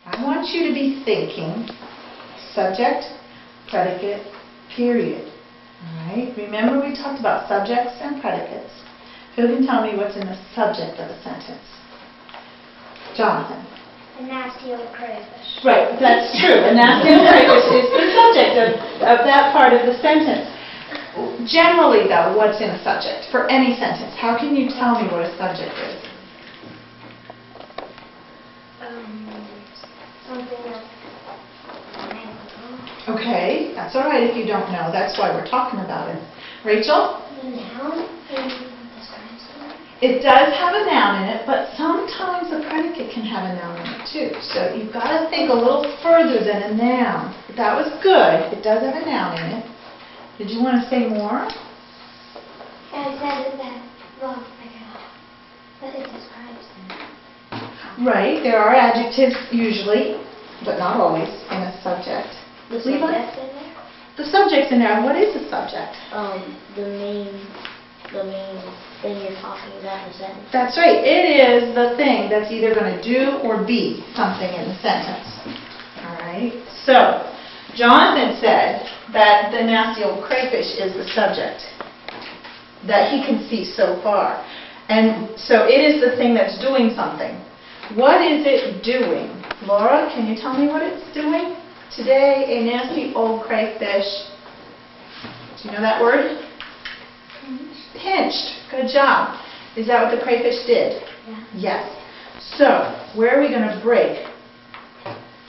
I want you to be thinking subject, predicate, period. All right? Remember we talked about subjects and predicates. Who can tell me what's in the subject of a sentence? Jonathan. A nasty old crayfish. Right, that's true. A nasty old crayfish is the subject of that part of the sentence. Generally, though, what's in a subject? For any sentence, how can you tell me what a subject is? Something that Okay, that's all right if you don't know. That's why we're talking about it. Rachel? the noun describes something. It does have a noun in it, but sometimes a predicate can have a noun in it too. So you've got to think a little further than a noun. That was good. It does have a noun in it. Did you want to say more? Yeah, I said that, well, but it describes them. Right, there are adjectives usually, but not always, in a subject. The Levi? subject's in there? The subject's in there. What is the subject? The main thing you're talking about in the sentence. That's right. It is the thing that's either going to do or be something in the sentence. All right. So, Jonathan said that the nasty old crayfish is the subject that he can see so far. And so it is the thing that's doing something. What is it doing? Laura, can you tell me what it's doing? Today, a nasty old crayfish. Do you know that word? Pinched. Good job. Is that what the crayfish did? Yeah. Yes. So, where are we going to break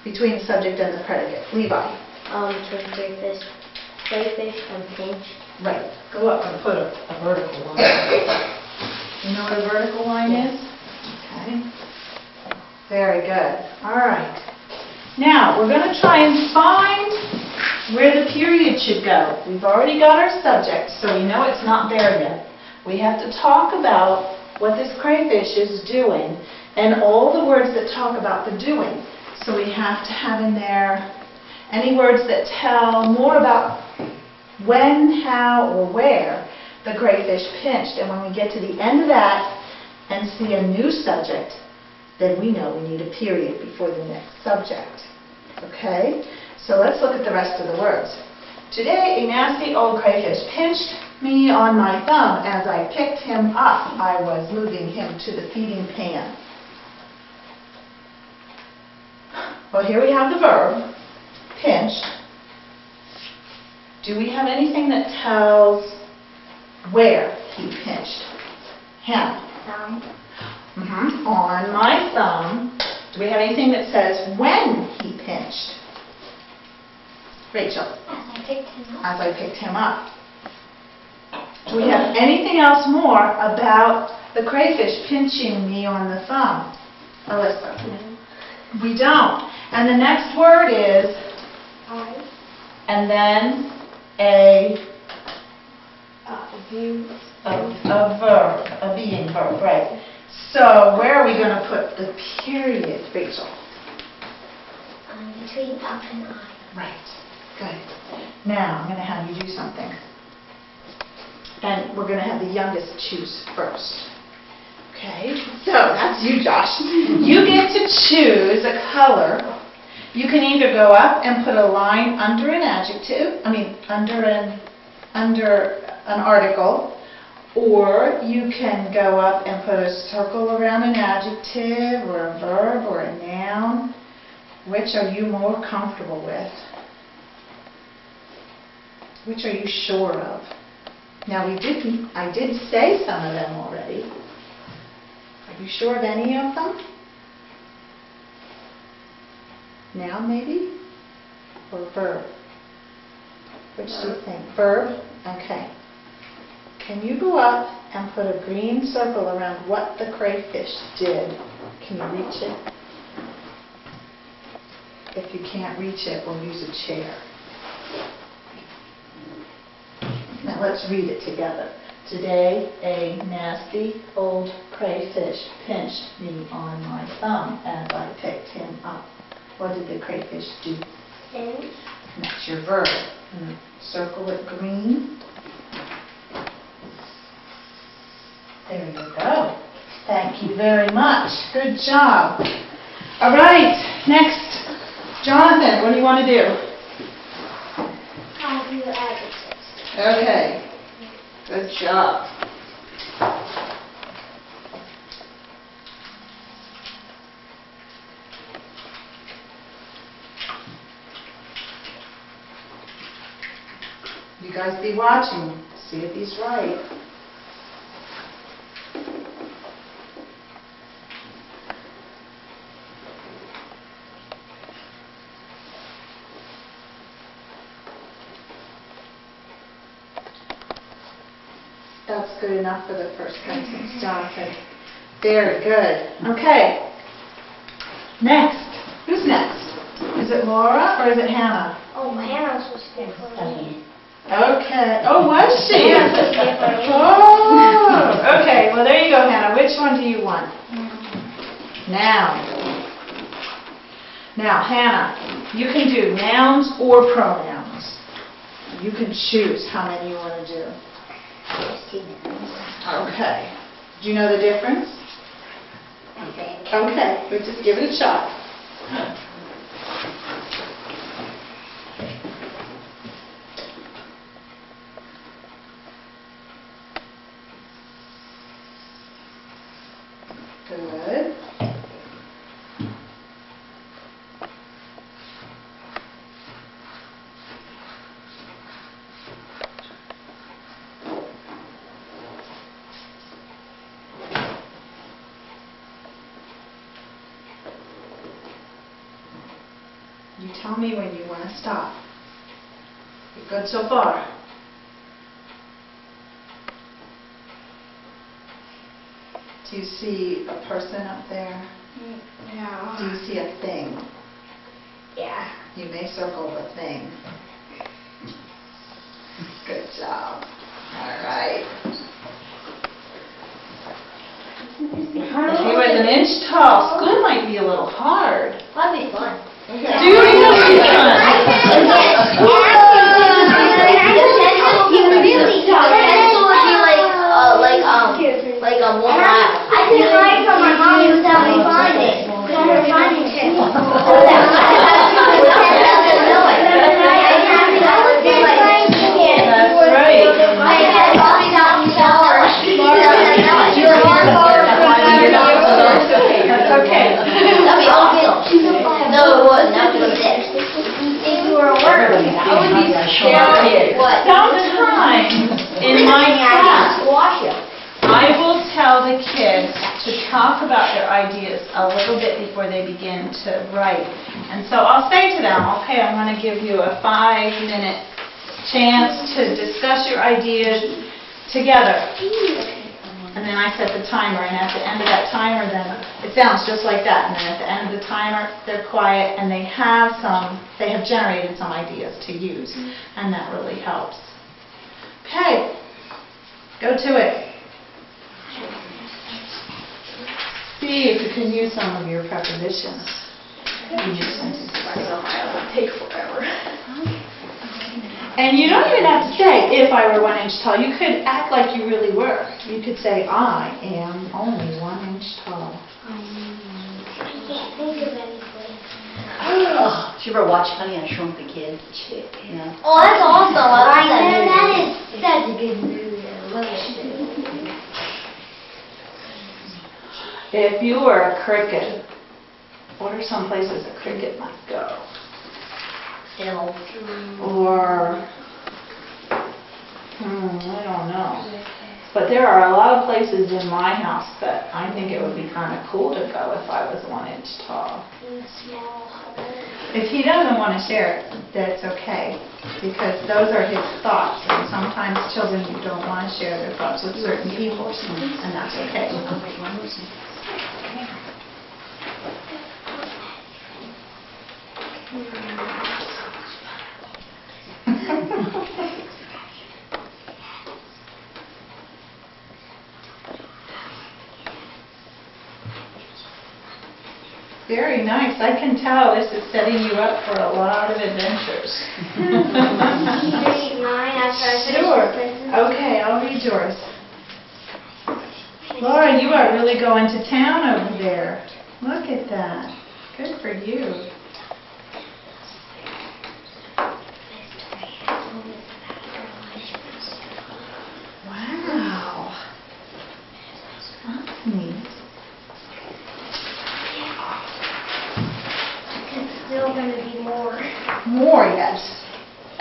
between the subject and the predicate? Levi. Between crayfish and pinch. Right. Go up and put a vertical line. You know what a vertical line is? Okay. Very good. All right. Now, we're going to try and find where the period should go. We've already got our subject, so we know it's not there yet. We have to talk about what this crayfish is doing and all the words that talk about the doing. So we have to have in there any words that tell more about when, how, or where the crayfish pinched. And when we get to the end of that and see a new subject, then we know we need a period before the next subject. Okay? So let's look at the rest of the words. Today, a nasty old crayfish pinched me on my thumb. As I picked him up, I was moving him to the feeding pan. Well, here we have the verb, pinched. Do we have anything that tells where he pinched? Hannah? On my thumb. Do we have anything that says when he pinched? Rachel? As I picked him up. As I picked him up. Do we have anything else more about the crayfish pinching me on the thumb? Alyssa? No. We don't. And the next word is, I. and then a verb, a being verb, right. So where are we going to put the period, Rachel? Between up and I. Right. Good. Now I'm going to have you do something. And we're going to have the youngest choose first. Okay? So that's you, Josh. You get to choose a color. You can either go up and put a line under an adjective, under an article, or you can go up and put a circle around an adjective or a verb or a noun. Which are you more comfortable with? Which are you sure of? Now I did say some of them already. Are you sure of any of them? Noun maybe? Or verb? Which do you think? Verb? Okay. Can you go up and put a green circle around what the crayfish did? Can you reach it? If you can't reach it, we'll use a chair. Now let's read it together. Today, a nasty old crayfish pinched me on my thumb as I picked him up. What did the crayfish do? Pinch. And that's your verb. And circle it green. There you go. Thank you very much. Good job. All right, next Jonathan, what do you want to do? I'll do adjectives. Okay. Good job. You guys be watching. See if he's right. That's good enough for the first sentence, Jonathan. Very good. Okay. Next. Who's next? Is it Laura or is it Hannah? Oh, Hannah was supposed to be for me. Okay. Oh, was she? Hannah was supposed to be for me. Oh. Okay. Well, there you go, Hannah. Which one do you want? Noun. Now, Hannah, you can do nouns or pronouns. You can choose how many you want to do. Okay. Do you know the difference? I think. Okay, we'll just give it a shot. Good. You tell me when you want to stop. You're good so far. Do you see a person up there? No. Do you see a thing? Yeah. You may circle the thing. Good job. All right. If he was an inch tall, school might be a little hard. That'd be fun. Do you know like a one lap. I could hide from my mommy without me finding. Without her finding it. That's right. That's okay. That'd be awesome. No, it wouldn't. That was it. If you were a worker, I would be scared. What? Sometimes in my class, Wash it. I will tell the kids to talk about their ideas a little bit before they begin to write. And so I'll say to them, okay, I'm going to give you a 5-minute chance to discuss your ideas together. And then I set the timer, and at the end of that timer, then it sounds just like that. And then at the end of the timer, they're quiet, and they have generated some ideas to use, and that really helps. Okay, go to it. See if you can use some of your prepositions in your sentences. Take forever. And you don't even have to say, if I were 1 inch tall. You could act like you really were. You could say, I am only 1 inch tall. I can't think of anything. Oh, did you ever watch Honey, I Shrunk the Kids? Yeah. Oh, that's awesome. I like that. That's a good movie. I love it. If you were a cricket, what are some places a cricket might go? Or, I don't know. But there are a lot of places in my house that I think it would be kind of cool to go if I was 1 inch tall. If he doesn't want to share it, that's okay, because those are his thoughts. And sometimes children don't want to share their thoughts with certain people, and that's okay. Very nice. I can tell this is setting you up for a lot of adventures. Can you read mine after I finish Sure. the sentence? Okay, I'll read yours. Laura, you are really going to town over there. Look at that. Good for you.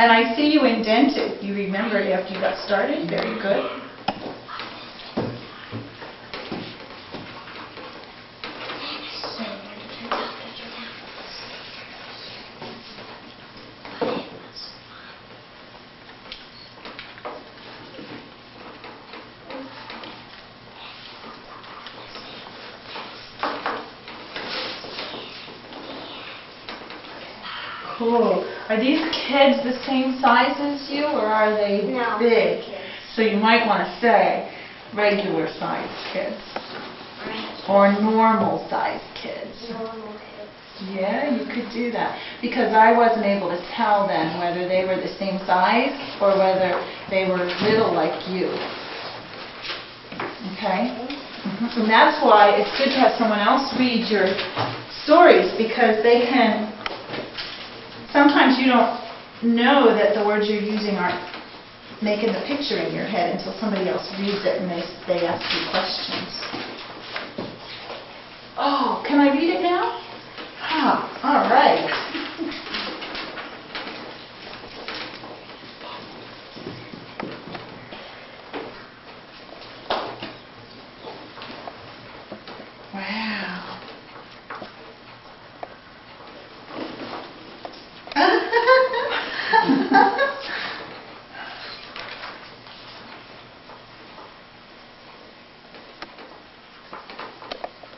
And I see you indented. You remember it after you got started. Very good. Cool. Are these kids the same size as you, or are they No. big? So you might want to say regular sized kids or normal sized kids. Normal kids. Yeah, you could do that. Because I wasn't able to tell then whether they were the same size or whether they were little like you. Okay? And that's why it's good to have someone else read your stories, because they can... Sometimes you don't know that the words you're using aren't making the picture in your head until somebody else reads it and they ask you questions. Oh, can I read it now? Ah, all right. Wow.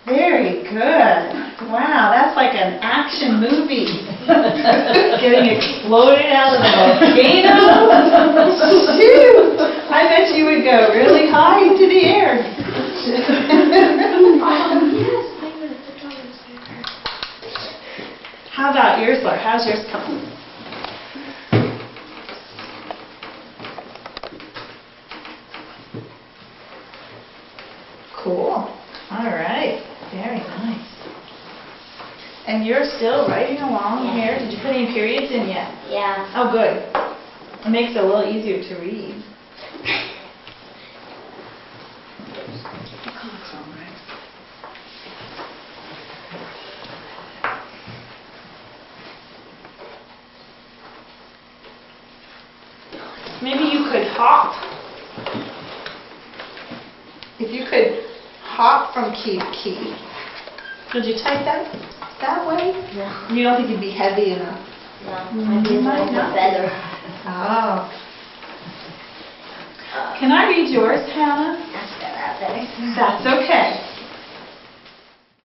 Very good. Wow, that's like an action movie. Getting exploded out of the volcano. Shoot! I bet you would go really high into the air. Yes, I'm going to put on this paper. How about yours, Laura? How's yours coming? Cool. All right. Very nice. And you're still writing along Yeah. here. Did you put any periods in yet? Yeah. Oh, good. It makes it a little easier to read. Maybe you could hop. If you could hop from key to key. Could you type that way? No. You don't think you'd be heavy enough? No. My kids Might like not. it better. Oh. Can I read yours, Hannah? That's better. That's okay.